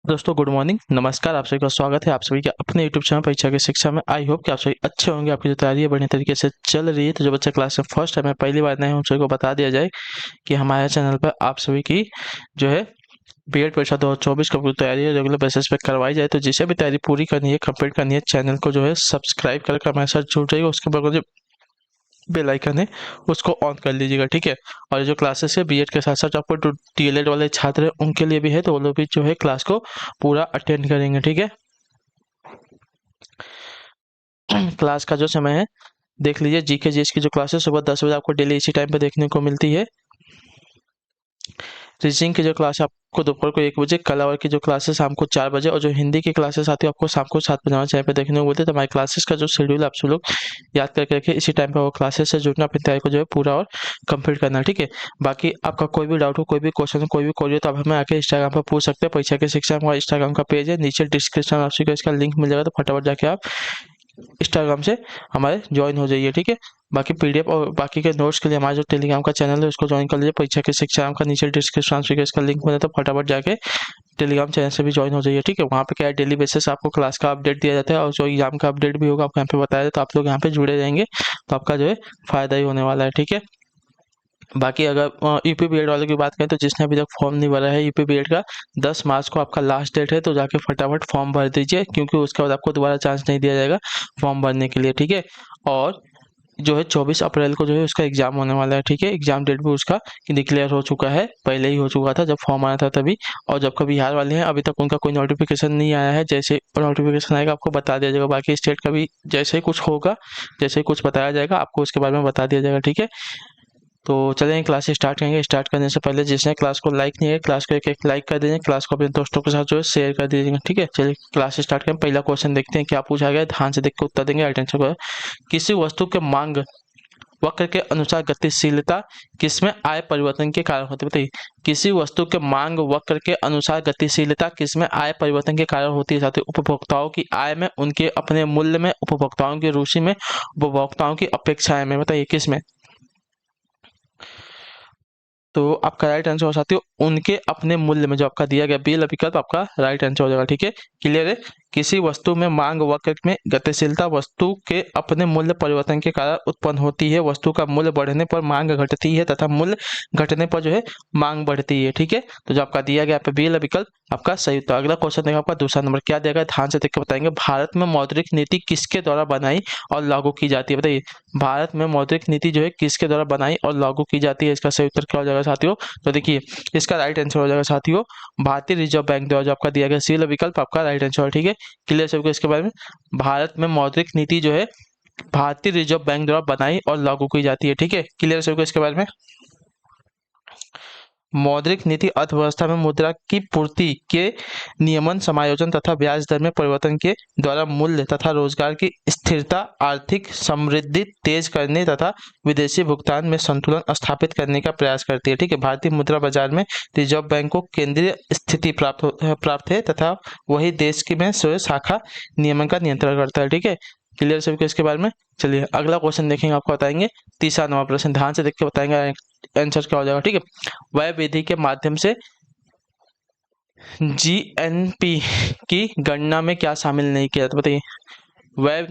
दोस्तों good morning, नमस्कार। आप सभी का स्वागत है आप सभी के अपने यूट्यूब चैनल परीक्षा की शिक्षा में। आई होप कि आप सभी अच्छे होंगे, आपकी जो तैयारी है बढ़िया तरीके से चल रही है। तो जो बच्चे क्लास में फर्स्ट टाइम है, पहली बार नए हैं, उन सभी को बता दिया जाए कि हमारे चैनल पर आप सभी की जो है बीएड परीक्षा 2024 की पूरी तैयारी है रेगुलर बेसिस पे करवाई जाए। तो जिसे भी तैयारी पूरी करनी है, कंप्लीट करनी है, चैनल को जो है सब्सक्राइब करके हमारे साथ जुड़ जाइए। उसके बाद जो बेल आइकन है उसको ऑन कर लीजिएगा, ठीक है। और जो क्लासेस है बीएड के साथ साथ आपको डीएलएड वाले छात्र हैं उनके लिए भी है, तो वो लोग भी जो है क्लास को पूरा अटेंड करेंगे, ठीक है। क्लास का जो समय है देख लीजिए। जीके जीएस की जो क्लास है सुबह 10 बजे आपको डेली इसी टाइम पे देखने को मिलती है। रीजनिंग की जो क्लास है आपको दोपहर को 1 बजे, कला और की जो क्लास है शाम को 4 बजे, और जो हिंदी की क्लासेस आती है आपको शाम को 7 बजे टाइम पे देखने को मिलती है। तो हमारे क्लासेस का जो शेड्यूल आप सब लोग याद करके रखिए, इसी टाइम पे वो क्लासेस से जुड़ना, अपनी तैयारी को जो है पूरा और कंप्लीट करना, ठीक है। बाकी आपका कोई भी डाउट हो, कोई भी क्वेश्चन हो, कोई भी क्वेरी हो, तो आप हमें आके इंस्टाग्राम पर पूछ सकते हैं। परीक्षा की शिक्षा हमारा इंस्टाग्राम का पेज है, नीचे डिस्क्रिप्शन में आपको इसका लिंक मिल जाएगा, तो फटाफट जाके आप इंस्टाग्राम से हमारे ज्वाइन हो जाइए, ठीक है। बाकी पीडीएफ और बाकी के नोट्स के लिए हमारा जो टेलीग्राम का चैनल है उसको ज्वाइन कर लीजिए। परीक्षा की शिक्षा का नीचे डिस्क्रिप्शन में इसका लिंक मिला, तो फटाफट जाके टेलीग्राम चैनल से भी ज्वाइन हो जाइए, ठीक है। वहाँ पे क्या है, डेली बेसिस आपको क्लास का अपडेट दिया जाता है, और जो एग्जाम का अपडेट भी होगा आपको यहाँ पे बताया जाए, तो आप लोग यहाँ पे जुड़े रहेंगे तो आपका जो है फायदा ही होने वाला है, ठीक है। बाकी अगर यूपी बीएड वालों की बात करें, तो जिसने अभी तक फॉर्म नहीं भरा है यूपी बीएड का, 10 मार्च को आपका लास्ट डेट है, तो जाके फटाफट फॉर्म भर दीजिए, क्योंकि उसके बाद आपको दोबारा चांस नहीं दिया जाएगा फॉर्म भरने के लिए, ठीक है। और जो है 24 अप्रैल को जो है उसका एग्जाम होने वाला है, ठीक है। एग्जाम डेट भी उसका डिक्लेयर हो चुका है, पहले ही हो चुका था जब फॉर्म आया था तभी। और जब का बिहार वाले हैं अभी तक उनका कोई नोटिफिकेशन नहीं आया है, जैसे नोटिफिकेशन आएगा आपको बता दिया जाएगा। बाकी स्टेट का भी जैसे ही कुछ होगा, जैसे ही कुछ बताया जाएगा आपको उसके बारे में बता दिया जाएगा, ठीक है। तो चलें क्लास स्टार्ट करेंगे। स्टार्ट करने से पहले जिसने क्लास को लाइक नहीं है, क्लास को एक लाइक कर दीजिए, क्लास को अपने दोस्तों के साथ जो है शेयर कर दीजिएगा, ठीक है। चलिए क्लास स्टार्ट करें। पहला क्वेश्चन देखते हैं क्या पूछा गया है, ध्यान से देख के उत्तर देंगे। अटेंशन को, किसी वस्तु के मांग वक्र के अनुसार गतिशीलता किसमें आय परिवर्तन के कारण होती है, बताइए। किसी वस्तु के मांग वक्र के अनुसार गतिशीलता किसमें आय परिवर्तन के कारण होती है साथियों। उपभोक्ताओं की आय में, उनके अपने मूल्य में, उपभोक्ताओं की रुचि में, उपभोक्ताओं की अपेक्षाएं में, बताइए किसमें। तो आपका राइट आंसर हो साथियों उनके अपने मूल्य में, जो आपका दिया गया बी विकल्प आपका राइट आंसर हो जाएगा, ठीक है। क्लियर है। किसी वस्तु में मांग वक्र में गतिशीलता वस्तु के अपने मूल्य परिवर्तन के कारण उत्पन्न होती है। वस्तु का मूल्य बढ़ने पर मांग घटती है तथा मूल्य घटने पर जो है मांग बढ़ती है, ठीक है। तो जो आपका दिया गया बी विकल्प आपका सही उत्तर। अगला क्वेश्चन देखा आपका दूसरा नंबर, क्या दिया गया ध्यान से देख के बताएंगे। भारत में मौद्रिक नीति किसके द्वारा बनाई और लागू की जाती है, बताइए। भारत में मौद्रिक नीति जो है किसके द्वारा बनाई और लागू की जाती है, इसका सही उत्तर क्या हो जाएगा साथियों। तो देखिए इसका राइट आंसर हो जाएगा साथियों भारतीय रिजर्व बैंक द्वारा, जो आपका दिया गया सी विकल्प आपका राइट आंसर है, ठीक है। क्लियर सबको इसके बारे में। भारत में मौद्रिक नीति जो है भारतीय रिजर्व बैंक द्वारा बनाई और लागू की जाती है, ठीक है। क्लियर सबको इसके बारे में। मौद्रिक नीति अर्थव्यवस्था में मुद्रा की पूर्ति के नियमन, समायोजन तथा ब्याज दर में परिवर्तन के द्वारा मूल्य तथा रोजगार की स्थिरता, आर्थिक समृद्धि तेज करने तथा विदेशी भुगतान में संतुलन स्थापित करने का प्रयास करती है, ठीक है। भारतीय मुद्रा बाजार में रिजर्व बैंक को केंद्रीय स्थिति प्राप्त है तथा वही देश की में स्वयं शाखा नियमन का नियंत्रण करता है, ठीक है। क्लियर सभी को इसके बारे में। चलिए अगला क्वेश्चन देखेंगे, आपको बताएंगे तीसरा नंबर प्रश्न, ध्यान से देख के बताएंगे आंसर क्या हो जाएगा, ठीक है। वह विधि के माध्यम से जीएनपी की गणना में क्या शामिल नहीं किया जाता, बताइए। वह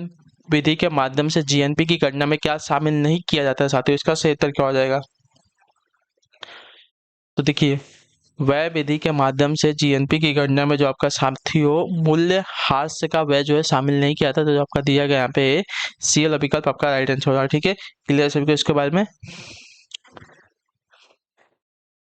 विधि के माध्यम से जीएनपी की गणना में क्या शामिल नहीं किया जाता है साथियों, इसका सही उत्तर क्या हो जाएगा। तो देखिए वह विधि के माध्यम से जीएनपी की गणना में जो आपका साथियों मूल्य ह्रास का वह जो है शामिल नहीं किया था, तो जो आपका दिया गया यहाँ पे सीएल विकल्प आपका राइट आंसर होगा, ठीक है। क्लियर सभी को इसके बारे में।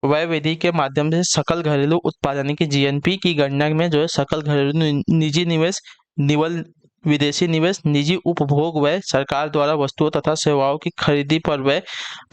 वह विधि के माध्यम से सकल घरेलू उत्पाद यानी कि जीएनपी की गणना में जो है सकल घरेलू निजी निवेश, निवल विदेशी निवेश, निजी उपभोग व्यय, सरकार द्वारा वस्तुओं तथा सेवाओं की खरीदी पर व्यय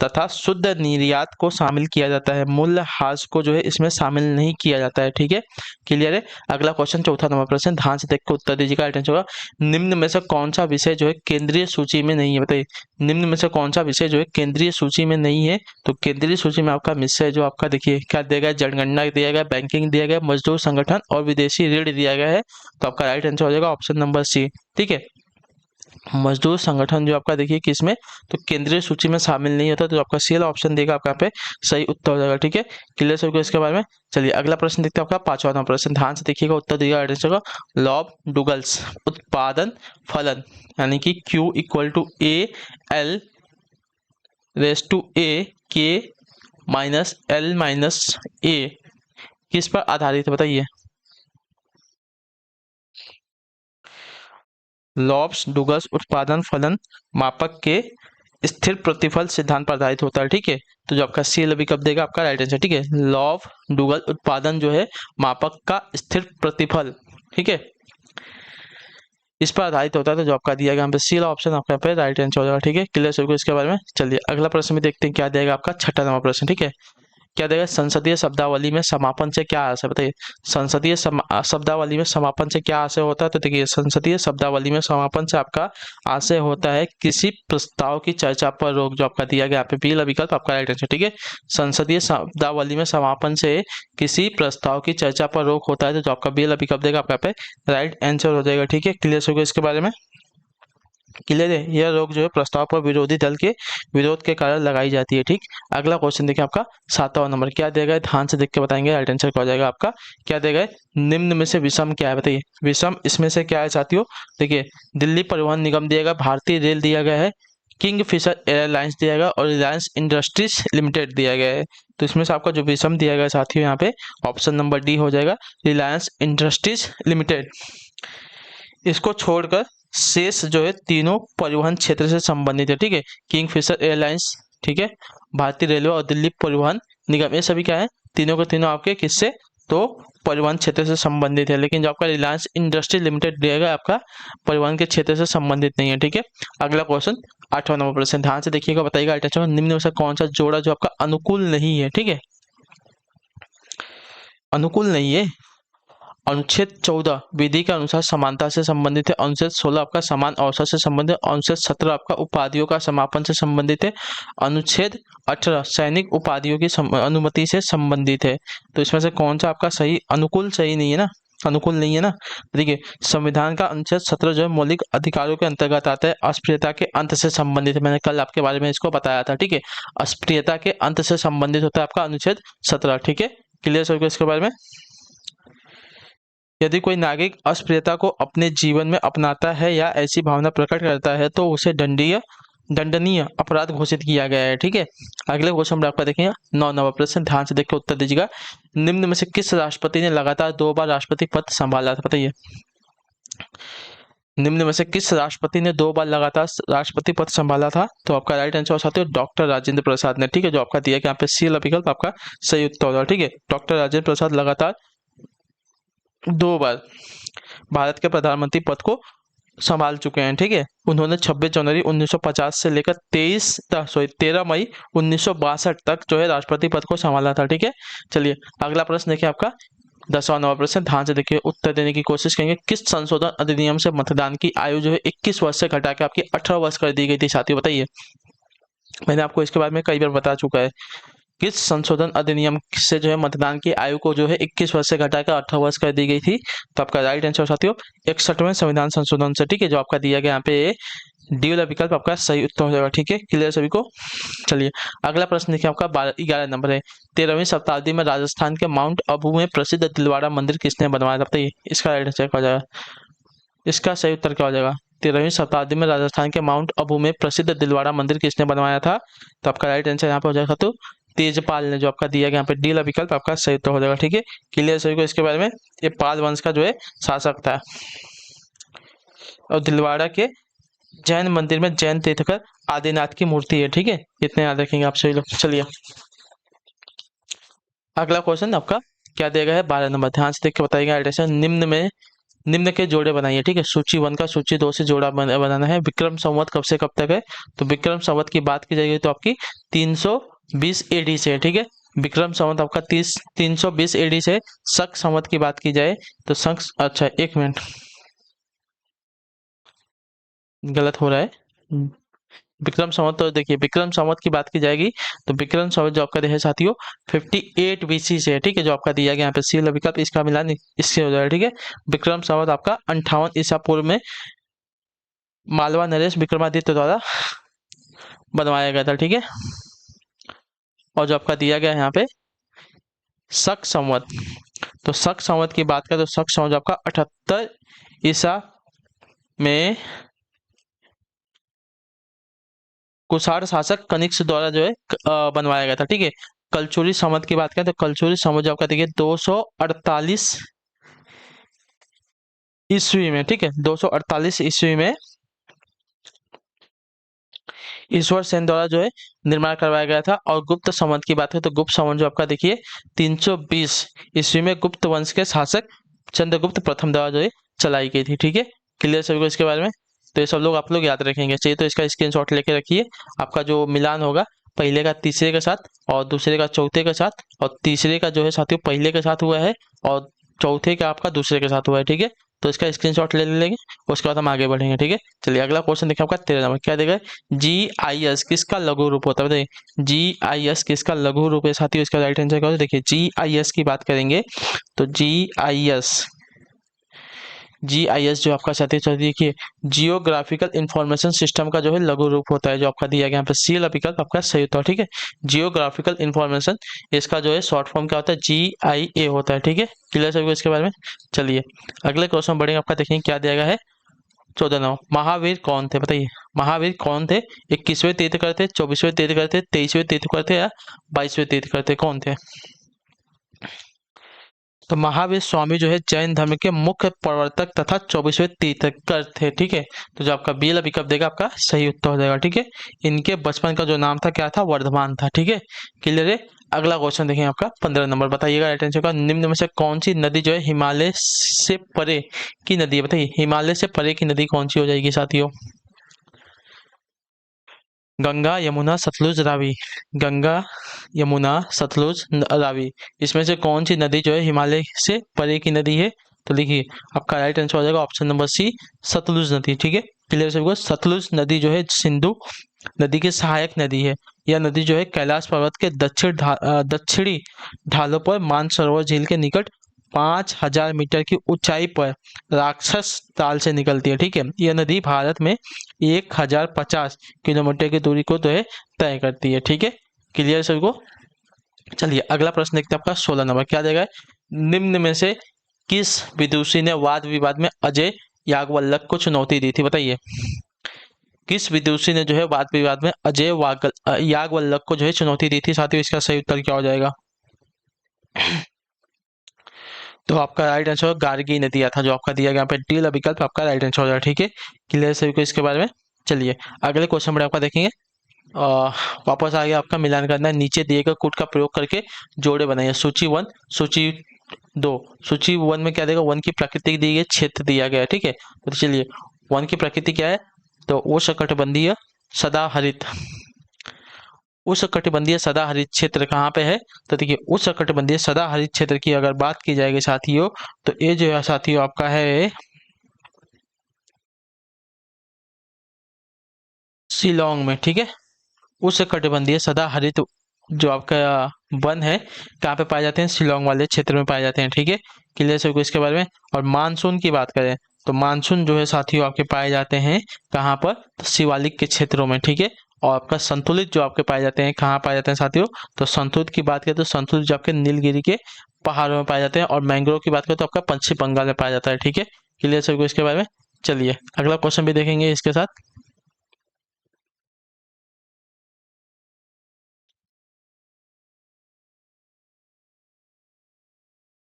तथा शुद्ध निर्यात को शामिल किया जाता है। मूल्य ह्रास को जो है इसमें शामिल नहीं किया जाता है, ठीक है। क्लियर है। अगला क्वेश्चन चौथा नंबर प्रश्न, ध्यान से देख कर उत्तर दीजिएगा। अटेंशन होगा, निम्न में से कौन सा विषय जो है केंद्रीय सूची में नहीं है, बताइए। निम्न में से कौन सा विषय जो है केंद्रीय सूची में नहीं है, तो केंद्रीय सूची में आपका विषय जो आपका देखिए क्या दिया गया, जनगणना दिया गया, बैंकिंग दिया गया, मजदूर संगठन और विदेशी ऋण दिया गया है, तो आपका राइट आंसर हो जाएगा ऑप्शन नंबर सी, ठीक है। मजदूर संगठन जो आपका देखिए किसमें, तो केंद्रीय सूची में शामिल नहीं होता, तो आपका सी वाला ऑप्शन देगा आपका यहाँ पे सही उत्तर हो जाएगा। ठीक है, क्लियर सभी को इसके बारे में। चलिए अगला प्रश्न देखते हैं आपका 5वां नंबर प्रश्न, ध्यान से देखिएगा, उत्तर दिएगा आंसर का। लॉब डुगल्स उत्पादन फलन यानी कि Q equal to A L raise to A K minus L minus ए किस पर आधारित है बताइए। लॉब्स डुगल्स उत्पादन फलन मापक के स्थिर प्रतिफल सिद्धांत पर आधारित होता है। ठीक है, तो जो आपका सी विकल्प देगा आपका राइट आंसर। ठीक है, लॉब डुगल उत्पादन जो है मापक का स्थिर प्रतिफल, ठीक है, इस पर आधारित होता है, तो जो आपका दिया गया यहाँ पे सी वाला ऑप्शन आपका यहाँ पे राइट आंसर हो जाएगा। ठीक है, क्लियर सभी को इसके बारे में। चलिए अगला प्रश्न भी देखते हैं क्या देगा आपका 6ठा नंबर प्रश्न। ठीक है, क्या देगा, संसदीय शब्दावली में समापन से क्या आशय बताइए। संसदीय शब्दावली में समापन से क्या आशय होता है, तो देखिए संसदीय शब्दावली में समापन से आपका आशय होता है किसी प्रस्ताव की चर्चा पर रोक, जो आपका दिया गया यहाँ पे बी वाला विकल्प आपका राइट आंसर। ठीक है, संसदीय शब्दावली में समापन से किसी प्रस्ताव की चर्चा पर रोक होता है, तो जो आपका बी वाला विकल्प देगा आपका यहाँ पे राइट आंसर हो जाएगा। ठीक है, क्लियर होगा इसके बारे में। क्लियर है, यह रोक जो है प्रस्ताव पर विरोधी दल के विरोध के कारण लगाई जाती है। ठीक, अगला क्वेश्चन देखिए आपका 7वां नंबर, क्या देगा, ध्यान से देख के बताएंगे, राइट आंसर क्या हो जाएगा आपका। क्या देगा, निम्न में से विषम क्या है बताइए। विषम इसमें से क्या है साथियों, देखिए दिल्ली परिवहन निगम दिया गया, भारतीय रेल दिया गया है, किंग फिशर एयरलाइंस दिया गया और रिलायंस इंडस्ट्रीज लिमिटेड दिया गया है। तो इसमें से आपका जो विषम दिया गया साथियों यहाँ पे ऑप्शन नंबर डी हो जाएगा, रिलायंस इंडस्ट्रीज लिमिटेड। इसको छोड़कर शेष जो है तीनों परिवहन क्षेत्र से संबंधित है। ठीक है, किंग फिशर एयरलाइंस, ठीक है, भारतीय रेलवे और दिल्ली परिवहन निगम, ये सभी क्या है, तीनों के तीनों आपके किससे, तो परिवहन क्षेत्र से संबंधित है। लेकिन जो आपका रिलायंस इंडस्ट्री लिमिटेड रहेगा आपका परिवहन के क्षेत्र से संबंधित नहीं है। ठीक है, अगला क्वेश्चन 8वां नंबर प्रश्न, ध्यान से देखिएगा, बताइएगा निम्न में से कौन सा जोड़ा जो आपका अनुकूल नहीं है। ठीक है, अनुकूल नहीं है। अनुच्छेद 14 विधि के अनुसार समानता से संबंधित है, अनुच्छेद 16 आपका समान अवसर से संबंधित है, अनुच्छेद 17 आपका उपाधियों का समापन से संबंधित है, अनुच्छेद 18 सैनिक उपाधियों की अनुमति से संबंधित है। तो इसमें से कौन सा आपका सही, अनुकूल सही नहीं है ना, अनुकूल नहीं है ना। देखिए संविधान का अनुच्छेद 17 जो है मौलिक अधिकारों के अंतर्गत आता है, अस्पृश्यता के अंत से संबंधित है, मैंने कल आपके बारे में इसको बताया था। ठीक है, अस्पृश्यता के अंत से संबंधित होता है आपका अनुच्छेद 17। ठीक है, क्लियर सभी को इसके बारे में। यदि कोई नागरिक अस्पृश्यता को अपने जीवन में अपनाता है या ऐसी भावना प्रकट करता है तो उसे दंडनीय अपराध घोषित किया गया है। ठीक है, अगले क्वेश्चन में आपका देखेंगे 9 नंबर प्रश्न, ध्यान से देखकर उत्तर दीजिएगा। निम्न में से किस राष्ट्रपति ने लगातार 2 बार राष्ट्रपति पद संभाला था बताइए। निम्न में से किस राष्ट्रपति ने 2 बार लगातार राष्ट्रपति पद संभाला था, तो आपका राइट आंसर हो सकता है डॉक्टर राजेंद्र प्रसाद ने। ठीक है, जो आपका दिया गया यहाँ पे सी विकल्प आपका सही उत्तर होगा। ठीक है, डॉक्टर राजेंद्र प्रसाद लगातार 2 बार भारत के प्रधानमंत्री पद को संभाल चुके हैं। ठीक है, उन्होंने 26 जनवरी 1950 से लेकर 13 मई 1962 तक जो है राष्ट्रपति पद को संभाला था। ठीक है, चलिए अगला प्रश्न देखिए आपका 10वां नंबर प्रश्न, ध्यान से देखिए, उत्तर देने की कोशिश करेंगे। किस संशोधन अधिनियम से मतदान की आयु जो है 21 वर्ष से घटा के आपकी 18 वर्ष कर दी गई थी साथियों बताइए। मैंने आपको इसके बारे में कई बार बता चुका है, किस संशोधन अधिनियम से जो है मतदान की आयु को जो है 21 वर्ष से घटाकर 18 वर्ष कर दी गई थी, तो आपका राइट आंसर साथियों 61वें संविधान संशोधन से। ठीक है, जो आपका दिया गया यहाँ पे डी वाला विकल्प आपका सही उत्तर हो जाएगा। ठीक है, क्लियर सभी को। चलिए अगला प्रश्न देखिए आपका 11 नंबर है, 13वीं शताब्दी में राजस्थान के माउंट आबू में प्रसिद्ध दिलवाड़ा मंदिर किसने बनवाया था बताइए। इसका राइट आंसर क्या हो जाएगा, इसका सही उत्तर क्या हो जाएगा। 13वीं शताब्दी में राजस्थान के माउंट आबू में प्रसिद्ध दिलवाड़ा मंदिर किसने बनवाया था, तो आपका राइट आंसर यहाँ पे हो जाएगा तो तेजपाल ने, जो आपका दिया गया यहाँ पे डी वाला विकल्प आपका सही उत्तर हो जाएगा। ठीक है, क्लियर सभी को इसके बारे में। ये पाल वंश का जो है शासक था और दिलवाड़ा के जैन मंदिर में जैन तीर्थकर आदिनाथ की मूर्ति है। ठीक है, इतने याद रखेंगे आप सभी लोग। चलिए अगला क्वेश्चन आपका क्या दिया गया है 12 नंबर, ध्यान से देख के बताइएगा। निम्न के जोड़े बनाइए। ठीक है, सूची 1 का सूची 2 से जोड़ा बनाना है। विक्रम संवत कब से कब तक है, तो विक्रम संवत की बात की जाएगी तो आपकी 320 एडी से है। ठीक है, विक्रम संवत आपका 320 एडी से। शक संवत की बात की जाए तो शक, अच्छा एक मिनट गलत हो रहा है। विक्रम संवत, तो देखिए विक्रम संवत की बात की जाएगी तो विक्रम संवत जो आपका है साथियों 58 बीसी से है। ठीक है, जो आपका दिया गया यहाँ पे सी वाला विकल्प, इसका मिलान इससे हो जाएगा। ठीक है, विक्रम संवत आपका 58 ईसा पूर्व में मालवा नरेश विक्रमादित्य द्वारा बनवाया गया था, ठीक है। और जो आपका दिया गया है यहाँ पे शक संवत, तो शक संवत की बात करें तो शक संवत आपका 78 ईसा में कुषाण शासक कनिष्क द्वारा जो है बनवाया गया था, ठीक है। कलचुरी संवत की बात करें तो कलचुरी संवत जो आपका देखिए 248 ईस्वी में, ठीक है, 248 ईस्वी में ईश्वर सेन द्वारा जो है निर्माण करवाया गया था। और गुप्त संवत की बात करें तो गुप्त संवत जो आपका देखिए 320 ईस्वी में गुप्त वंश के शासक चंद्रगुप्त प्रथम द्वारा जो है चलाई गई थी, ठीक है। क्लियर सभी को इसके बारे में? तो ये सब लोग आप लोग याद रखेंगे, चाहिए तो इसका स्क्रीनशॉट लेके रखिए। आपका जो मिलान होगा पहले का तीसरे के साथ और दूसरे का चौथे के साथ, और तीसरे का जो है साथियों पहले के साथ हुआ है और चौथे का आपका दूसरे के साथ हुआ है, ठीक है। तो इसका स्क्रीनशॉट ले लेंगे, उसके बाद हम आगे बढ़ेंगे, ठीक है। चलिए अगला क्वेश्चन देखिए आपका 13 नंबर, क्या देगा? GIS किसका लघु रूप होता है बताइए। GIS किसका लघु रूप है साथियों? इसका राइट आंसर क्या होगा? देखिए GIS की बात करेंगे तो GIS जो आपका साथी देखिए जियोग्राफिकल इंफॉर्मेशन सिस्टम का जो है लघु रूप होता है, जो आपका दिया गया यहाँ पे सी वाला विकल्प आपका सही होता है, ठीक है। जियोग्राफिकल इंफॉर्मेशन, इसका जो है शॉर्ट फॉर्म क्या होता है? GIA होता है, ठीक है। क्लियर सभी को इसके बारे में? चलिए अगले क्वेश्चन बढ़ेंगे, आपका देखेंगे क्या दिया गया है। 14 नंबर, महावीर कौन थे बताइए। महावीर कौन थे? 21वें तीर्थंकर थे, 24वें तीर्थंकर थे, 23वें तीर्थंकर थे या 22वें तीर्थंकर थे, कौन थे? तो महावीर स्वामी जो है जैन धर्म के मुख्य प्रवर्तक तथा 24वें तीर्थंकर थे, ठीक है। तो जो आपका बी विकल्प देगा आपका सही उत्तर हो जाएगा, ठीक है। इनके बचपन का जो नाम था क्या था? वर्धमान था, ठीक है। क्लियर है? अगला क्वेश्चन देखेंगे आपका 15 नंबर, बताइएगा राइट आंसर का। निम्न में से कौन सी नदी जो है हिमालय से परे की नदी है बताइए। हिमालय से परे की नदी कौन सी हो जाएगी साथियों? गंगा, यमुना, सतलुज, रावी। गंगा, यमुना, सतलुज, रावी, इसमें से कौन सी नदी जो है हिमालय से परे की नदी है? तो देखिए आपका राइट आंसर हो जाएगा ऑप्शन नंबर सी, सतलुज नदी, ठीक है। क्लियर सबको? सतलुज नदी जो है सिंधु नदी की सहायक नदी है। यह नदी जो है कैलाश पर्वत के दक्षिणी ढालों पर मानसरोवर झील के निकट 5000 मीटर की ऊंचाई पर राक्षस ताल से निकलती है, ठीक है। यह नदी भारत में 1050 किलोमीटर की दूरी को जो है तय करती है, ठीक है। क्लियर सभी को? चलिए अगला प्रश्न देखते हैं आपका 16 नंबर, क्या देगा? निम्न में से किस विदुषी ने वाद विवाद में अजय याज्ञवल्क्य को चुनौती दी थी बताइए। किस विदुषी ने जो है वाद विवाद में अजय याज्ञवल्क्य को जो है चुनौती दी थी साथियों? इसका सही उत्तर क्या हो जाएगा? तो आपका राइट आंसर गार्गी ने दिया था, जो आपका दिया गया यहाँ पे डी वाला विकल्प आपका राइट आंसर हो जाएगा, ठीक है। क्लियर सभी को इसके बारे में? चलिए अगले क्वेश्चन में आपका देखेंगे। वापस आ गया आपका मिलान करना है, नीचे दिए गए कूट का प्रयोग करके जोड़े बनाइए। सूची 1, सूची 2। सूची 1 में क्या देगा? 1 की प्रकृति दी गई, क्षेत्र दिया गया है, ठीक है। तो चलिए 1 की प्रकृति क्या है? तो उष्णकटिबंधीय सदाहरित, उष्णकटिबंधीय सदाहरित क्षेत्र कहाँ पे है? तो देखिए उष्णकटिबंधीय सदाहरित क्षेत्र की अगर बात की जाएगी साथियों, तो ये जो है साथियों आपका है शिलोंग में, ठीक है। उष्णकटिबंधीय सदाहरित जो आपका वन है कहाँ पे पाए जाते हैं? शिलोंग वाले क्षेत्र में पाए जाते हैं, ठीक है। क्लियर सभी को इसके बारे में? और मानसून की बात करें तो मानसून जो है साथियों आपके पाए जाते हैं कहाँ पर? तो शिवालिक के क्षेत्रों में, ठीक है। और आपका संतुलित जो आपके पाए जाते हैं कहाँ पाए जाते हैं साथियों? तो संतुलित की बात करें तो संतुलित जो आपके नीलगिरी के पहाड़ों में पाए जाते हैं। और मैंग्रोव की बात करें तो आपका पश्चिम बंगाल में पाया जाता है, ठीक है। क्लियर सभी को इसके बारे में? चलिए अगला क्वेश्चन भी देखेंगे इसके साथ।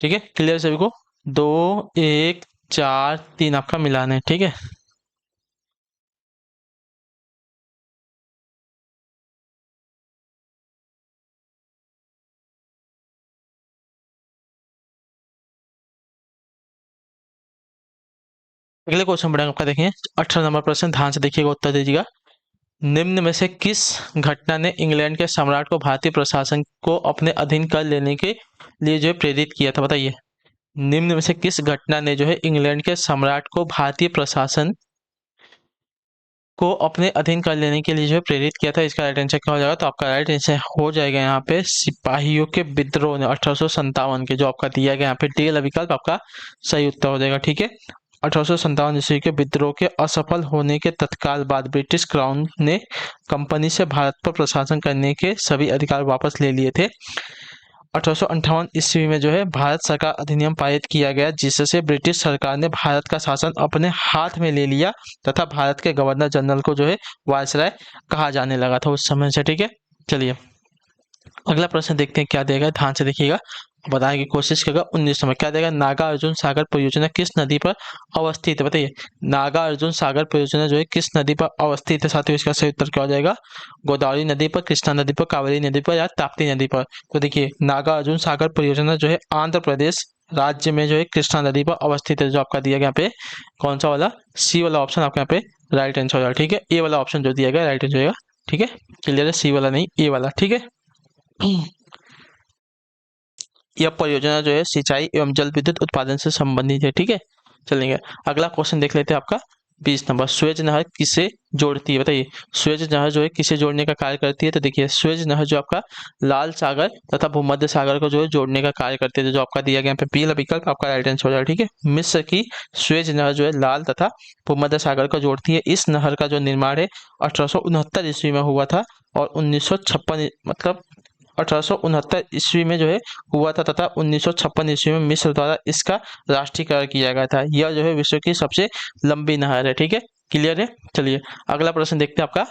ठीक है, क्लियर सभी को? 2, 1, 4, 3 आपका मिलान है, ठीक है। अगले क्वेश्चन बढ़ेंगे आपका देखेंगे 18 नंबर प्रश्न, ध्यान से देखिएगा, उत्तर दीजिएगा। निम्न में से किस घटना ने इंग्लैंड के सम्राट को भारतीय प्रशासन को अपने अधीन कर लेने के लिए जो है प्रेरित किया था बताइए। निम्न में से किस घटना ने जो है इंग्लैंड के सम्राट को भारतीय प्रशासन को अपने अधीन कर लेने के लिए जो है प्रेरित किया था? इसका राइट आंसर क्या हो जाएगा? तो आपका राइट आंसर हो जाएगा यहाँ पे सिपाहियों के विद्रोह ने 1857 के, जो आपका दिया गया यहाँ पे डी वाला विकल्प आपका सही उत्तर हो जाएगा, ठीक है। 1857 ईस्वी के विद्रोह के असफल होने के तत्काल बाद ब्रिटिश क्राउन ने कंपनी से भारत पर प्रशासन करने के सभी अधिकार वापस ले लिए थे। 1858 ईस्वी में जो है भारत सरकार अधिनियम पारित किया गया, जिससे ब्रिटिश सरकार ने भारत का शासन अपने हाथ में ले लिया तथा भारत के गवर्नर जनरल को जो है वायसराय कहा जाने लगा था उस समय से। ठीक है, चलिए अगला प्रश्न देखते हैं क्या देगा, ध्यान से देखिएगा, बताने की कोशिश करेगा। 19 में क्या देगा, नागा अर्जुन सागर परियोजना किस नदी पर अवस्थित है, बताइए। नागा अर्जुन सागर परियोजना जो है किस नदी पर अवस्थित है साथियों, इसका सही उत्तर क्या हो जाएगा, गोदावरी नदी पर, कृष्णा नदी पर, कावेरी नदी पर या ताप्ती नदी पर। तो देखिए नागा अर्जुन सागर परियोजना जो है आंध्र प्रदेश राज्य में जो है कृष्णा नदी पर अवस्थित है, जो आपका दिया गया यहाँ पे कौन सा वाला, सी वाला ऑप्शन आपका यहाँ पे राइट आंसर हो जाएगा। ठीक है, ए वाला ऑप्शन जो दिया गया राइट आंसर हो जाएगा। ठीक है, क्लियर है, सी वाला नहीं ए वाला। ठीक है, यह परियोजना जो है सिंचाई एवं जल विद्युत उत्पादन से संबंधित है। ठीक है, चलेंगे अगला क्वेश्चन देख लेते हैं आपका 20 नंबर, सुएज नहर किसे जोड़ती है, बताइए। सुएज नहर जो है किसे जोड़ने का कार्य करती है, तो देखिए सुएज नहर जो आपका लाल सागर तथा भूमध्य सागर को जो है जोड़ने का कार्य करती है, जो आपका दिया गया यहाँ पे पी विकल्प आपका राइट आंसर हो जाएगा। ठीक है, मिस्र की सुएज नहर जो है लाल तथा भूमध्य सागर को जोड़ती है। इस नहर का जो निर्माण है 1869 ईस्वी में हुआ था और 1956 मतलब 1869 ईस्वी में जो है हुआ था तथा 1956 ईस्वी में मिस्र द्वारा इसका राष्ट्रीयकरण किया गया था। यह जो है विश्व की सबसे लंबी नहर है। ठीक है, क्लियर है। चलिए अगला प्रश्न देखते हैं आपका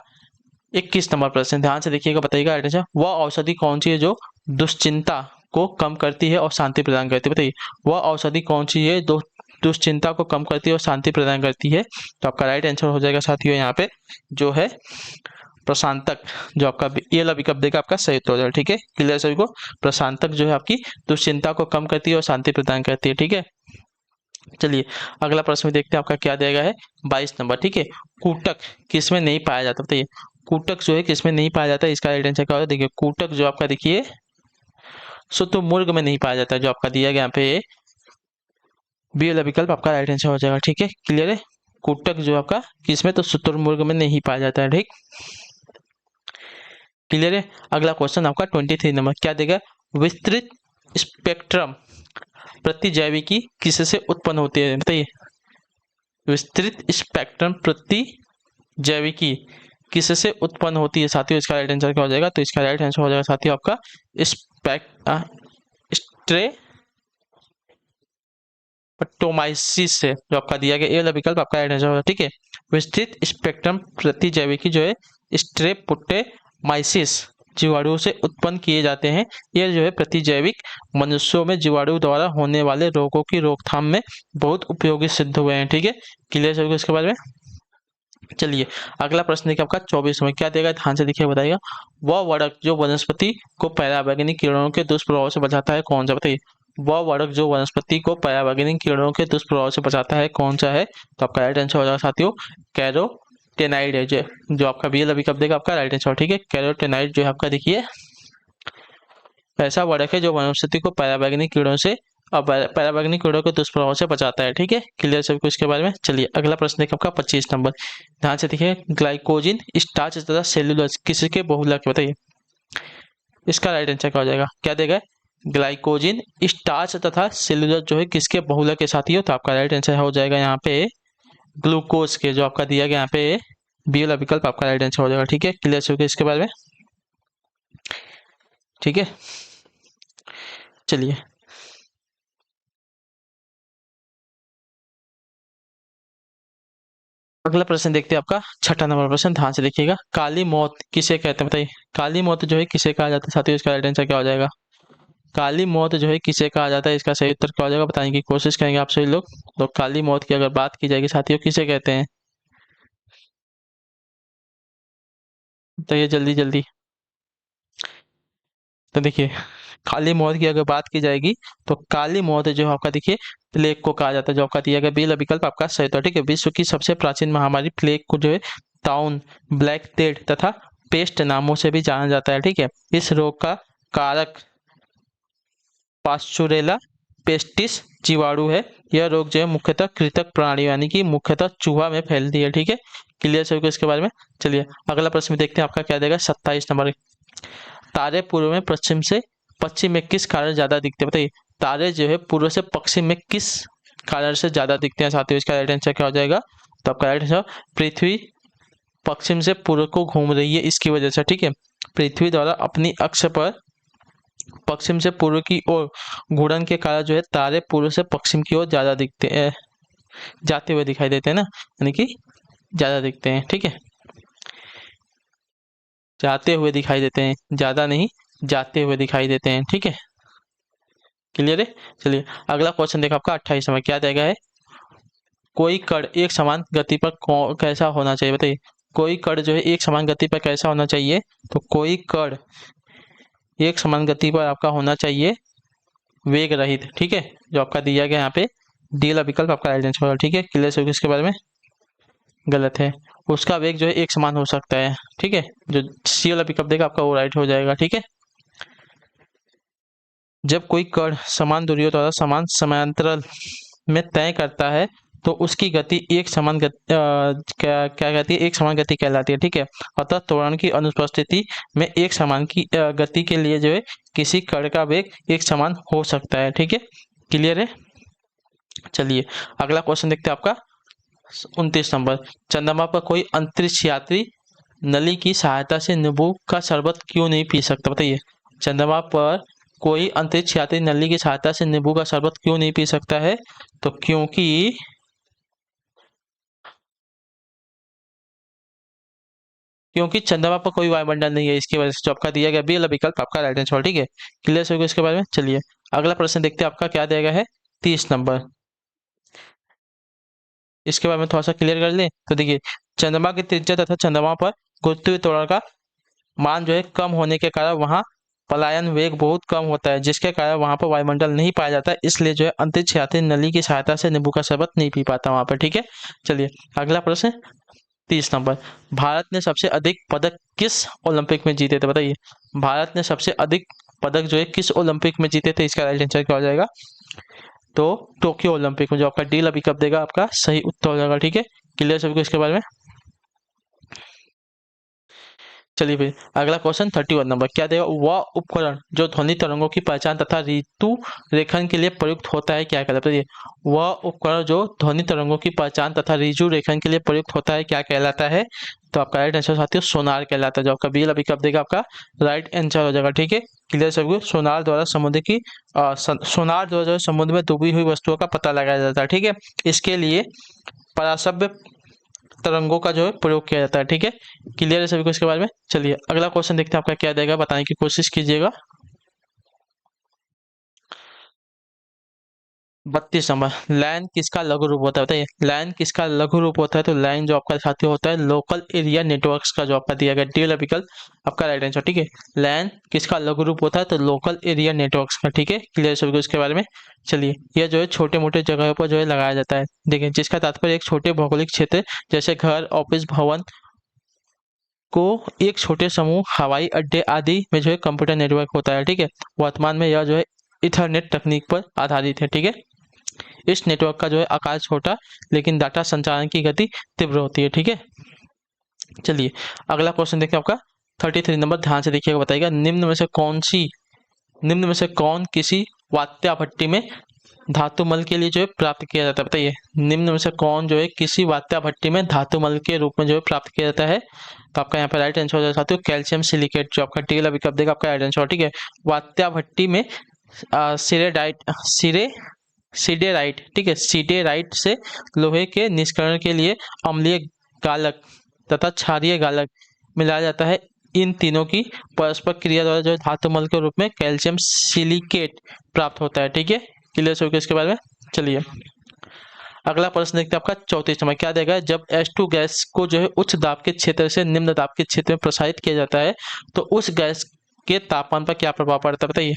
21 नंबर प्रश्न, ध्यान से देखिएगा, बताइएगा राइट आंसर। वह औषधि कौन सी है जो दुश्चिंता को कम करती है और शांति प्रदान करती है, बताइए। वह औषधि कौन सी है दुश्चिंता को कम करती है और शांति प्रदान करती है, तो आपका राइट आंसर हो जाएगा साथियों यहाँ पे जो है प्रशांतक, जो आपका ये वाला विकल्प देगा आपका सही उत्तर हो जाएगा। ठीक है, क्लियर सभी को। प्रशांतक जो है आपकी दुश्चिंता को कम करती है और शांति प्रदान करती है। ठीक है, चलिए अगला प्रश्न देखते हैं आपका क्या दिया गया है 22 नंबर। ठीक है, कूटक किसमें नहीं पाया जाता, बताइए। कूटक जो है किसमें नहीं पाया जाता, इसका राइट आंसर क्या होगा, देखिए कूटक जो आपका देखिए शुतुरमुर्ग में नहीं पाया जाता, जो आपका दिया गया यहाँ पे बी वाला विकल्प आपका राइट आंसर हो जाएगा। ठीक है, क्लियर है। कूटक जो आपका किसमें, तो शुतुरमुर्ग में नहीं पाया जाता है। ठीक, क्लियर है। अगला क्वेश्चन आपका 23 नंबर क्या देगा, विस्तृत स्पेक्ट्रम प्रतिजैविकी किससे उत्पन्न होती है, बताइए। विस्तृत स्पेक्ट्रम प्रतिजैविकी किससे उत्पन्न होती है साथियों, इसका राइट आंसर क्या हो जाएगा, तो इसका राइट आंसर हो जाएगा साथियों आपका स्ट्रेप्टोमाइसिस से, जो आपका दिया गया ए वाला विकल्प आपका राइट आंसर होगा। ठीक है, विस्तृत स्पेक्ट्रम प्रतिजैविकी जो है स्ट्रेप्टोमाइसिस जीवाणुओं से उत्पन्न किए जाते हैं। यह जो है प्रतिजैविक मनुष्यों में जीवाणु द्वारा होने वाले रोगों की रोकथाम में बहुत उपयोगी सिद्ध हुए हैं। ठीक है, क्लियर है इसके बारे में। चलिए अगला प्रश्न देखिए आपका 24 में क्या देगा, ध्यान से देखिए बताइएगा। वह वड़क जो वनस्पति को पराबैंगनी किरणों के दुष्प्रभाव से बचाता है कौन सा, बताइए। वह वड़क जो वनस्पति को पराबैंगनी किरणों के दुष्प्रभाव से बचाता है कौन सा है, तो आपका राइट आंसर हो जाएगा साथियों कैरोटेनाइड है, जो आपका बी वाला विकल्प देगा आपका राइट आंसर। ठीक है, कैरोटेनाइड जो है आपका देखिए ऐसा वड़क है जो वनस्पति को पराबैंगनी किरणों से अब पराबैंगनी कीड़ों के दुष्प्रभाव से बचाता है। ठीक है, क्लियर सभी को इसके बारे में। चलिए अगला प्रश्न देखिए आपका 25 नंबर, ध्यान से देखिए। ग्लाइकोजिन स्टार्च तथा सेल्यूलोज किसके बहुलक है, बताइए। इसका राइट आंसर क्या हो जाएगा, क्या देगा, ग्लाइकोजिन स्टार्च तथा सेल्यूलोज जो है किसके बहुलक के साथी हो, तो आपका राइट आंसर हो जाएगा यहाँ पे ग्लूकोज के, जो आपका दिया गया यहाँ पे बी वाला विकल्प आपका राइट आंसर हो जाएगा। ठीक है, क्लियर सभी को इसके बारे में। ठीक है, चलिए अगला प्रश्न देखते हैं आपका 6ठा नंबर प्रश्न, ध्यान से देखिएगा। काली मौत किसे कहते हैं, बताइए। काली मौत जो है किसे कहा जाता है साथियों, इसका राइट आंसर क्या हो जाएगा। काली मौत जो है किसे कहा जाता है, इसका सही उत्तर क्या हो जाएगा, बताने की कोशिश करेंगे आप सभी लोग। तो काली मौत की अगर बात की जाएगी साथियों किसे कहते हैं, बताइए जल्दी जल्दी। तो देखिए काली मौत की अगर बात की जाएगी तो काली मौत जो है आपका देखिए प्लेग को कहा जाता है, जो आपका दिया गया बी विकल्प आपका सही था। ठीक है, विश्व की सबसे प्राचीन महामारी प्लेग को जो है टाउन, ब्लैक डेथ तथा पेस्ट नामों से भी जाना जाता है। ठीक है, इस रोग का कारक पास्चुरेला पेस्टिस जीवाणु है। यह रोग जो है मुख्यतः कृंतक प्राणी यानी कि मुख्यतः चूहा में फैलती है। ठीक है, क्लियर सभी को इसके बारे में। चलिए अगला प्रश्न देखते हैं आपका क्या देगा 27 नंबर, तारे पूर्व में पश्चिम से पश्चिम में किस कारण ज्यादा दिखते हैं, बताइए। तारे जो है पूर्व से पश्चिम में किस कारण से ज़्यादा दिखते हैं साथियों। इसका राइट आंसर क्या हो जाएगा? तो आपका राइट आंसर पृथ्वी पश्चिम से पूर्व को घूम रही है इसकी वजह से, ठीक है। पृथ्वी द्वारा अपनी अक्ष पर पश्चिम से पूर्व की ओर घूर्णन के कारण जो है तारे पूर्व से पश्चिम की ओर ज़्यादा दिखते हैं, जाते हुए दिखाई देते हैं ना, यानी कि ज़्यादा दिखते हैं, ठीक है। जाते हुए दिखाई देते हैं, ज़्यादा नहीं, जाते हुए दिखाई देते हैं, ठीक है। क्लियर है? चलिए अगला क्वेश्चन देखो आपका 28 में क्या देगा है? कोई कण एक समान गति पर कैसा होना चाहिए, बताइए। कोई कण जो है एक समान गति पर कैसा होना चाहिए? तो कोई कण एक समान गति पर आपका होना चाहिए वेग रहित, ठीक है। जो आपका दिया गया यहाँ पे डी वाला विकल्प आपका राइट आंसर होगा, ठीक है। क्लियर से इसके बारे में गलत है। उसका वेग जो है एक समान हो सकता है, ठीक है। जो सी वाला विकल्प देगा आपका वो राइट हो जाएगा, ठीक है। जब कोई कण समान दूरियों द्वारा समान समांतराल में तय करता है तो उसकी गति एक समान गति क्या क्या कहती है? एक समान गति कहलाती है, ठीक है। अतः त्वरण की अनुपस्थिति में एक समान की गति के लिए जो है किसी कण का वेग एक समान हो सकता है, ठीक है। क्लियर है? चलिए अगला क्वेश्चन देखते हैं आपका 29 नंबर। चंद्रमा पर कोई अंतरिक्ष यात्री नली की सहायता से नींबू का शरबत क्यों नहीं पी सकता, बताइए। चंद्रमा पर कोई अंतरिक्ष यात्री नली की सहायता से नींबू का शरबत क्यों नहीं पी सकता है? तो क्योंकि चंद्रमा पर कोई वायुमंडल नहीं है, इसकी वजह से जो आपका दिया गया बी वाला विकल्प आपका राइट आंसर, ठीक है। क्लियर होगा इसके बारे में। चलिए अगला प्रश्न देखते हैं आपका क्या दिया गया है 30 नंबर। इसके बारे में थोड़ा सा क्लियर कर लें तो देखिए, चंद्रमा की त्रिज्या तथा चंद्रमा पर गुरुत्वीय त्वरण का मान जो है कम होने के कारण वहाँ पलायन वेग बहुत कम होता है, जिसके कारण वहाँ पर वायुमंडल नहीं पाया जाता है। इसलिए जो है अंतरिक्ष यात्री नली की सहायता से नींबू का शरबत नहीं पी पाता वहाँ पर, ठीक है। चलिए अगला प्रश्न 30 नंबर। भारत ने सबसे अधिक पदक किस ओलंपिक में जीते थे, बताइए। भारत ने सबसे अधिक पदक जो है किस ओलंपिक में जीते थे? इसका राइट आंसर क्या हो जाएगा? तो टोक्यो ओलंपिक में। जो आपका डी अभी कब देगा आपका सही उत्तर हो जाएगा, ठीक है। क्लियर सभी को इसके बारे में। चलिए फिर अगला क्वेश्चन 31 नंबर क्या देगा? वह उपकरण जो ध्वनि तरंगों की पहचान तथा ऋतु रेखन के लिए प्रयुक्त होता है क्या कहलाता है? वह उपकरण जो ध्वनि तरंगों की पहचान तथा ऋतु रेखन के लिए प्रयुक्त होता है क्या कहलाता है? तो आपका राइट आंसर साथियों सोनार कहलाता है। जो आपका बी अभी कब देगा आपका राइट आंसर हो जाएगा, ठीक है। क्लियर सभी को। सोनार द्वारा समुद्र की सोनार द्वारा जो समुद्र में डूबी हुई वस्तुओं का पता लगाया जाता है, ठीक है। इसके लिए परासभ्य तरंगों का जो है प्रयोग किया जाता है, ठीक है। क्लियर है सभी को इसके बारे में। चलिए अगला क्वेश्चन देखते हैं आपका क्या देगा, बताने की कोशिश कीजिएगा। 32 नंबर। लाइन किसका लघु रूप होता है, बताइए। लाइन किसका लघु रूप होता है? तो लाइन जो आपका साथी होता है लोकल एरिया नेटवर्क्स का, जो आपका दिया गया डी वाला विकल्प आपका राइट आंसर, ठीक है। लाइन किसका लघु रूप होता है? तो लोकल एरिया नेटवर्क्स का, ठीक है। क्लियर सभी को इसके बारे में। चलिए यह जो है छोटे मोटे जगहों पर जो है लगाया जाता है, देखिए, जिसका तात्पर्य एक छोटे भौगोलिक क्षेत्र जैसे घर, ऑफिस, भवन को एक छोटे समूह, हवाई अड्डे आदि में जो है कंप्यूटर नेटवर्क होता है, ठीक है। वर्तमान में यह जो है इथरनेट तकनीक पर आधारित है, ठीक है। इस नेटवर्क का जो है आकार छोटा लेकिन डाटा संचारण की गति तीव्र होती है, ठीक है। चलिए अगला क्वेश्चन देखिए आपका 33 नंबर। ध्यान से देखिएगा, बताइएगा निम्न में से कौन किसी वात्या भट्टी में धातुमल के लिए जो है प्राप्त किया जाता है, बताइए। निम्न में से कौन जो है किसी वात्या भट्टी में धातुमल के रूप में जो है प्राप्त किया जाता है? तो आपका यहाँ पे राइट आंसर हो जाएगा साथियों कैल्शियम सिलिकेट। जो आपका टेल अभी कब देगा आपका राइट आंसर, ठीक है। वात्या भट्टी में सिरेडाइट सिरे सीडेराइट, ठीक है, सीडेराइट से लोहे के निष्करण के लिए अम्लीय गालक तथा क्षारीय गालक मिलाया जाता है। इन तीनों की परस्पर क्रिया द्वारा जो धातुमल के रूप में कैल्शियम सिलिकेट प्राप्त होता है, ठीक है। क्लियर हो गया इसके बारे में। चलिए अगला प्रश्न देखते हैं आपका 34 नंबर क्या देगा? जब H2 गैस को जो है उच्च दाब के क्षेत्र से निम्न दाब के क्षेत्र में प्रसारित किया जाता है तो उस गैस के तापमान पर क्या प्रभाव पड़ता है, बताइए।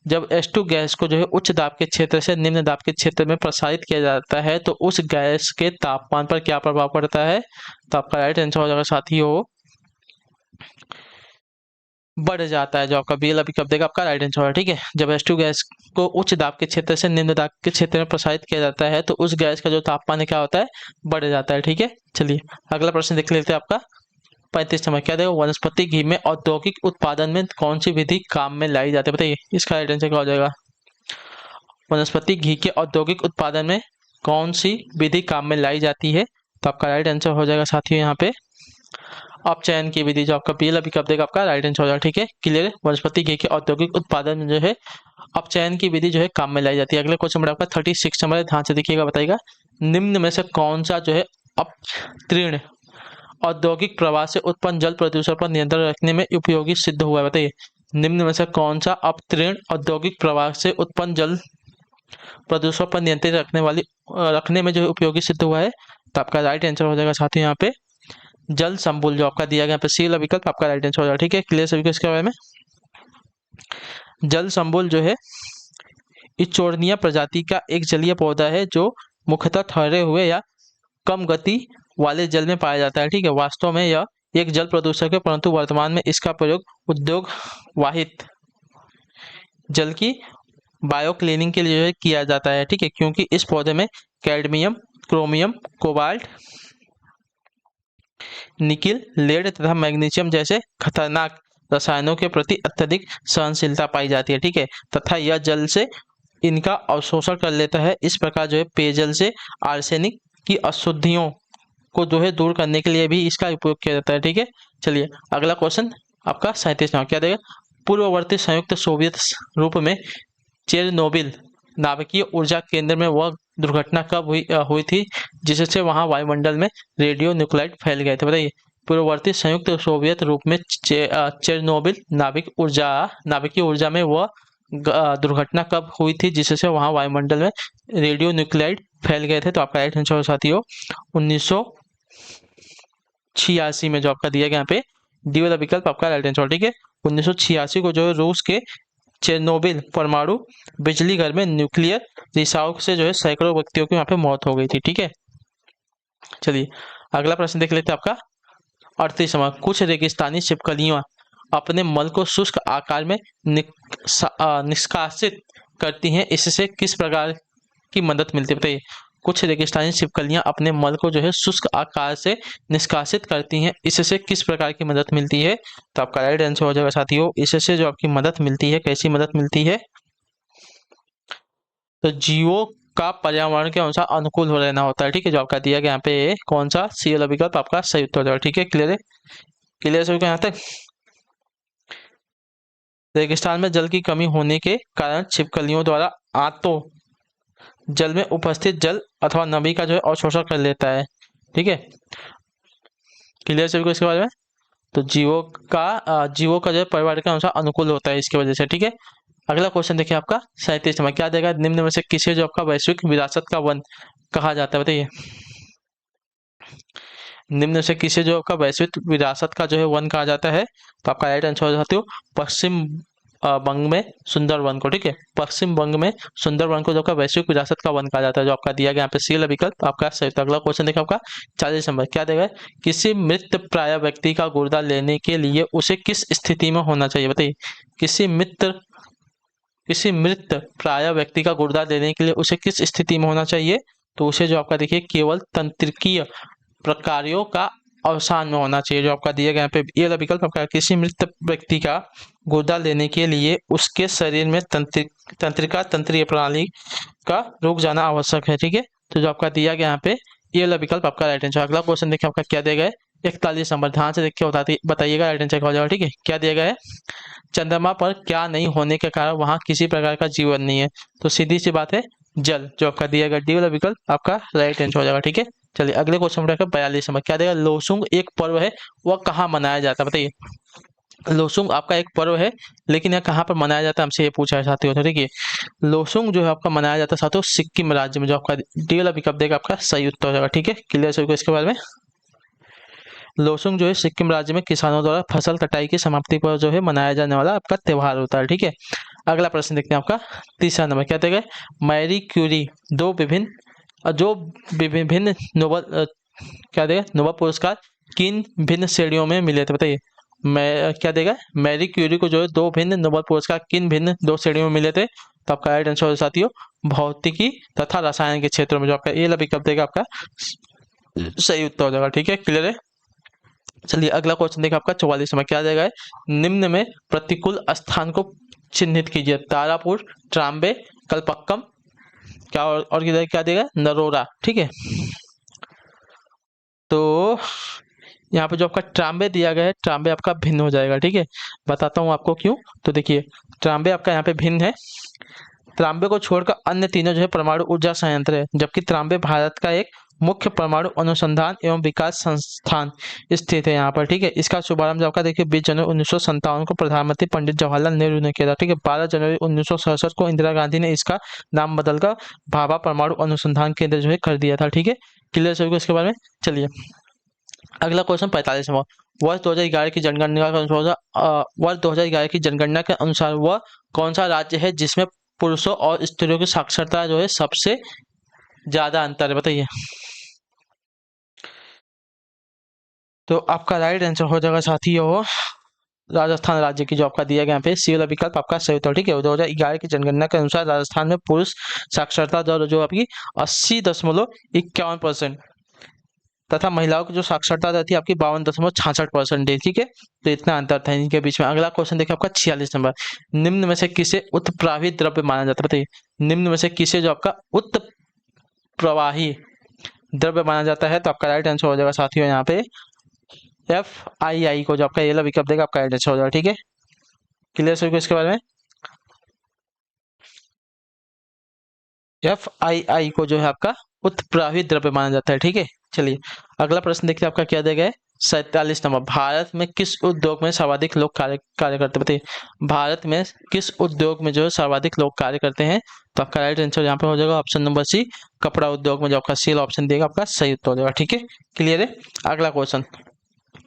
जब H2 गैस को जो है उच्च दाब के क्षेत्र से निम्न दाब के क्षेत्र में प्रसारित किया जाता है तो उस गैस के तापमान पर क्या प्रभाव पड़ता है? तो आपका राइट आंसर हो जाएगा साथियों बढ़ जाता है। जो आपका बी अभी कब देगा आपका राइट आंसर है, ठीक है। जब H2 गैस को उच्च दाब के क्षेत्र से निम्न दाब के क्षेत्र में प्रसारित किया जाता है तो उस गैस का जो तापमान है क्या होता है? बढ़ जाता है, ठीक है। चलिए अगला प्रश्न देख लेते हैं आपका 35 नंबर क्या देगा? वनस्पति घी में औद्योगिक उत्पादन में कौन सी विधि काम में लाई जाती है, बताइए। इसका राइट आंसर क्या हो जाएगा? वनस्पति घी के औद्योगिक उत्पादन में कौन सी विधि काम में लाई जाती है? तो आपका राइट आंसर हो जाएगा साथियों यहाँ पे अपचयन की विधि, जो आपका पीएल विकल्प देगा आपका राइट आंसर हो जाएगा। ठीक है, क्लियर। वनस्पति घी के औद्योगिक उत्पादन में जो है अपचयन की विधि जो है काम में लाई जाती है। अगला क्वेश्चन आपका 36 नंबर, ध्यान से देखिएगा, बताइएगा निम्न में से कौन सा जो है अपतृण औद्योगिक प्रवाह से उत्पन्न जल प्रदूषण पर नियंत्रण रखने में उपयोगी सिद्ध हुआ है? बताइए, निम्न में से कौन सा अपतृण औद्योगिक प्रवाह से उत्पन्न जल प्रदूषण पर नियंत्रण रखने में जो है उपयोगी सिद्ध हुआ है? तो आपका राइट आंसर हो जाएगा साथियों यहाँ पे जल संबुल, जो आपका दिया गया यहाँ पे सी वाला विकल्प आपका राइट आंसर हो जाएगा। ठीक है, क्लियर सभी को इसके बारे में। जल संबुल जो है इचोर्निया प्रजाति का एक जलीय पौधा है जो मुख्यतः ठहरे हुए या कम गति वाले जल में पाया जाता है। ठीक है, वास्तव में यह एक जल प्रदूषक है, परंतु वर्तमान में इसका प्रयोग उद्योग वाहित जल की बायो क्लीनिंग के लिए किया जाता है। ठीक है, क्योंकि इस पौधे में cadmium, chromium, cobalt, nickel, lead तथा मैग्नीशियम जैसे खतरनाक रसायनों के प्रति अत्यधिक सहनशीलता पाई जाती है। ठीक है, तथा यह जल से इनका अवशोषण कर लेता है। इस प्रकार जो है पेयजल से आर्सेनिक की अशुद्धियों को जो है दूर करने के लिए भी इसका उपयोग किया जाता है। ठीक है, चलिए अगला क्वेश्चन आपका 37वां क्या देगा? पूर्ववर्ती संयुक्त सोवियत रूप में चेरनोबिल नाभिकीय ऊर्जा केंद्र में वह दुर्घटना कब हुई थी जिससे वहां वायुमंडल में रेडियो न्यूक्लाइड फैल गए थे? बताइए, पूर्ववर्ती संयुक्त सोवियत रूप में चेरनोबिल नाभिकीय ऊर्जा में वह दुर्घटना कब हुई थी जिससे वहां वायुमंडल में रेडियो न्यूक्लाइड फैल गए थे? तो आपका राइट आंसर साथियों 1986 में, जो आपका दिया गया यहाँ पे डी वाला विकल्प आपका राइट आंसर। ठीक है, 1986 को जो है रूस के चेरनोबिल परमाणु बिजली घर में न्यूक्लियर रिसाव से जो है सैकड़ों व्यक्तियों की वहां पे मौत हो गई थी। ठीक है, चलिए अगला प्रश्न देख लेते हैं आपका 38वां। कुछ रेगिस्तानी छिपकलियां अपने मल को शुष्क आकार में निष्कासित करती हैं, इससे किस प्रकार की मदद मिलती है? बताइए, कुछ रेगिस्तानी छिपकलियां अपने मल को जो है शुष्क आकार से निष्कासित करती हैं, इससे किस प्रकार की मदद मिलती है? तो आपका राइट आंसर हो जाएगा साथियों इससे जो आपकी मदद मिलती है, कैसी मदद मिलती है? तो जीवों का पर्यावरण के अनुसार अनुकूल हो रहना होता है। ठीक है, जो आपका दिया गया यहाँ पे कौन सा सी वाला विकल्प आपका सही उत्तर हो जाएगा। ठीक है, क्लियर है, क्लियर सभी को यहाँ तक? रेगिस्तान में जल की कमी होने के कारण छिपकलियों द्वारा आंतों जल में उपस्थित जल अथवा नमी का जो है अवशोषण कर लेता है। ठीक है, क्लियर सभी को इसके बारे में? तो जीवों का जो है पर्यावरण के अनुसार अनुकूल होता है इसकी वजह से। ठीक है, अगला क्वेश्चन देखिए आपका 37 में क्या देगा? निम्न में से किसे जो आपका वैश्विक विरासत का वन कहा जाता है? बताइए, निम्न में से किसे जो आपका वैश्विक विरासत का जो है वन कहा जाता है? तो आपका राइट आंसर हो जाते हो पश्चिम बंग में सुंदरवन को। ठीक है, पश्चिम बंग में सुंदरवन को जो आपका वैश्विक विरासत का वन कहा जाता है, जो आपका दिया गया यहाँ पे सी वाला विकल्प आपका सही। अगला क्वेश्चन देखिए आपका 40 नंबर क्या देगा? किसी मृत प्राय व्यक्ति का गुर्दा लेने के लिए उसे किस स्थिति में होना चाहिए? बताइए, किसी मृत प्राय व्यक्ति का गुर्दा लेने के लिए उसे किस स्थिति में होना चाहिए? तो उसे जो आपका देखिए केवल तंत्रिकीय प्रकारों का अवसान में होना चाहिए, जो आपका दिया गया यहाँ पे ये वाला विकल्प आपका। किसी मृत व्यक्ति का गुर्दा लेने के लिए उसके शरीर में तंत्रिका प्रणाली का रुक जाना आवश्यक है। ठीक है, तो जो आपका दिया गया यहाँ पे ये वाला विकल्प आपका राइट आंसर। अगला क्वेश्चन देखिए आपका क्या दिया गया है? 41 नंबर, ध्यान से देख के बताइएगा राइट आंसर हो जाएगा। ठीक है, क्या दिया गया है? चंद्रमा पर क्या नहीं होने के कारण वहां किसी प्रकार का जीवन नहीं है? तो सीधी सी बात है जल, जो आपका दिया गया डी वाला विकल्प आपका राइट आंसर हो जाएगा। ठीक है, चलिए अगले क्वेश्चन पर 42 नंबर क्या देगा? लोसुंग एक पर्व है, वह कहाँ मनाया जाता है? बताइए, लोसुंग आपका एक पर्व है लेकिन यह कहाँ पर मनाया जाता है हमसे ये पूछा है साथियों। तो देखिए लोसुंग जो है आपका मनाया जाता है साथियों सिक्किम राज्य में, जो आपका डी वाला विकल्प देगा आपका सही उत्तर हो जाएगा। ठीक है, क्लियर सभी को इसके बारे में? लोसुंग जो है सिक्किम राज्य में किसानों द्वारा फसल कटाई की समाप्ति पर जो है मनाया जाने वाला आपका त्योहार होता है। ठीक है, अगला प्रश्न देखते हैं आपका 30 नंबर क्या देगा? मैरी क्यूरी विभिन्न नोबल क्या देगा? नोबल पुरस्कार किन भिन्न श्रेणियों में मिले थे? बताइए, मैं क्या देगा? मैरी क्यूरी को जो है दो भिन्न नोबल पुरस्कार किन भिन्न दो श्रेणियों में मिले थे? तो आपका राइट आंसर साथियों भौतिकी तथा रसायन के क्षेत्रों में, जो आपका ये विकल्प देगा आपका सही उत्तर हो जाएगा। ठीक है, क्लियर है? चलिए अगला क्वेश्चन देखिए आपका 44 में क्या देगा? निम्न में प्रतिकूल स्थान को चिन्हित कीजिए। तारापुर, ट्राम्बे, कल्पक्कम, क्या और किधर क्या देगा, नरोरा, ठीक है। तो यहाँ पे जो आपका ट्राम्बे दिया गया है, ट्राम्बे आपका भिन्न हो जाएगा, ठीक है। बताता हूँ आपको क्यों। तो देखिए ट्राम्बे आपका यहाँ पे भिन्न है। त्रांबे को छोड़कर अन्य तीनों जो है परमाणु ऊर्जा संयंत्र है, जबकि त्रांबे भारत का एक मुख्य परमाणु अनुसंधान एवं विकास संस्थान स्थित है यहाँ पर, ठीक है। इसका शुभारंभ आपका देखिए 20 जनवरी 1957 को प्रधानमंत्री पंडित जवाहरलाल नेहरू ने किया था, ठीक है। 12 जनवरी 1967 को इंदिरा गांधी ने इसका नाम बदलकर भाभा परमाणु अनुसंधान केंद्र जो है कर दिया था, ठीक है। क्लियर सभी को इसके बारे में। चलिए अगला क्वेश्चन 45वां। वर्ष 2011 की जनगणना के अनुसार वर्ष 2011 की जनगणना के अनुसार वह कौन सा राज्य है जिसमें पुरुषों और स्त्रियों की साक्षरता जो है सबसे ज्यादा अंतर है, बताइए। तो आपका राइट आंसर हो जाएगा साथियों राजस्थान राज्य की, जो आपका दिया गया यहाँ पे सी वाला विकल्प आपका सही उत्तर, ठीक है। 2011 की जनगणना के अनुसार राजस्थान में पुरुष साक्षरता दर जो आपकी 80.51% तथा महिलाओं की जो साक्षरता दर थी आपकी 52.66% है, ठीक है। तो इतना अंतर था इनके बीच में। अगला क्वेश्चन देखिए आपका 46 नंबर। निम्न में से किसे उत्प्रावी द्रव्य माना जाता है, बताइए। निम्न में से किसे जो आपका उत्प्रवाही द्रव्य माना जाता है, तो आपका राइट आंसर हो जाएगा साथियों यहाँ पे FII को, जो आपका ये विकल्प देगा आपका राइट आंसर हो जाएगा, ठीक है। क्लियर सभी को इसके बारे में। FII को जो है आपका उत्प्रावी द्रव्य माना जाता है, ठीक है। चलिए अगला प्रश्न देखिए आपका क्या दिया गया है। 47 नंबर। भारत में किस उद्योग में सर्वाधिक लोग कार्य करते हैं, बताइए। भारत में किस उद्योग में जो है सर्वाधिक लोग कार्य करते हैं, तो आपका राइट आंसर यहाँ पे हो जाएगा ऑप्शन नंबर सी, कपड़ा उद्योग में, जो आपका सी ऑप्शन देगा आपका सही उत्तर हो जाएगा, ठीक है। क्लियर है। अगला क्वेश्चन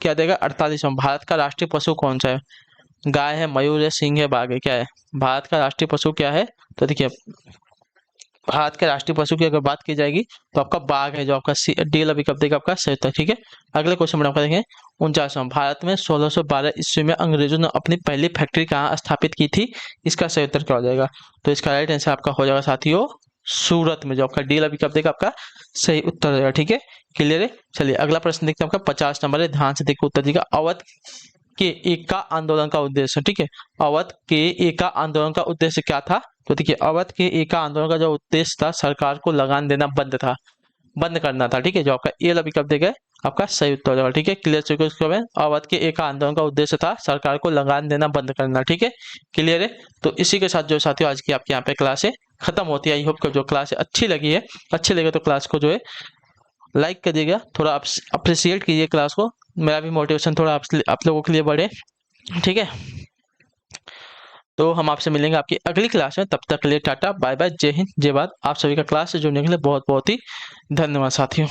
क्या देगा 48वां। भारत का राष्ट्रीय पशु कौन सा है। गाय है, मयूर है, सिंह है, बाघ है, क्या है। भारत का राष्ट्रीय पशु क्या है, तो देखिए भारत के राष्ट्रीय पशु की अगर बात की जाएगी तो आपका बाघ है, जो आपका डी वाला विकल्प देगा आपका सही उत्तर, ठीक है। अगले क्वेश्चन में आपका देखें 49वां। भारत में 1612 ईस्वी में अंग्रेजों ने अपनी पहली फैक्ट्री कहाँ स्थापित की थी, इसका सही उत्तर क्या हो जाएगा। तो इसका राइट आंसर आपका हो जाएगा साथियों सूरत में, जो आपका डी वाला विकल्प देगा आपका सही उत्तर हो जाएगा, ठीक है। क्लियर है। चलिए अगला प्रश्न देखते हैं आपका 50 नंबर है, ध्यान से देखिए उत्तर देगा। अवध के एका आंदोलन का उद्देश्य, ठीक है। अवध के एका आंदोलन का उद्देश्य क्या था, तो देखिए अवध के एका आंदोलन का जो उद्देश्य था सरकार को लगान देना बंद करना था, ठीक है। जो आपका ए वाला विकल्प देगा आपका सही उत्तर हो जाएगा, ठीक है। क्लियर। अवध के एका आंदोलन का उद्देश्य था सरकार को लगान देना बंद करना, ठीक है। क्लियर है। तो इसी के साथ जो साथियों आज की आपके यहाँ पे क्लास है खत्म होती है। आई होप कि जो क्लास है अच्छी लगी है, अच्छी लगे तो क्लास को जो है लाइक करिएगा, थोड़ा अप्रिशिएट कीजिए क्लास को, मेरा भी मोटिवेशन थोड़ा आप लोगों के लिए बढ़े, ठीक है। तो हम आपसे मिलेंगे आपकी अगली क्लास में, तब तक के लिए टाटा बाय बाय, जय हिंद जय भारत। आप सभी का क्लास से जुड़ने के लिए बहुत बहुत ही धन्यवाद साथियों।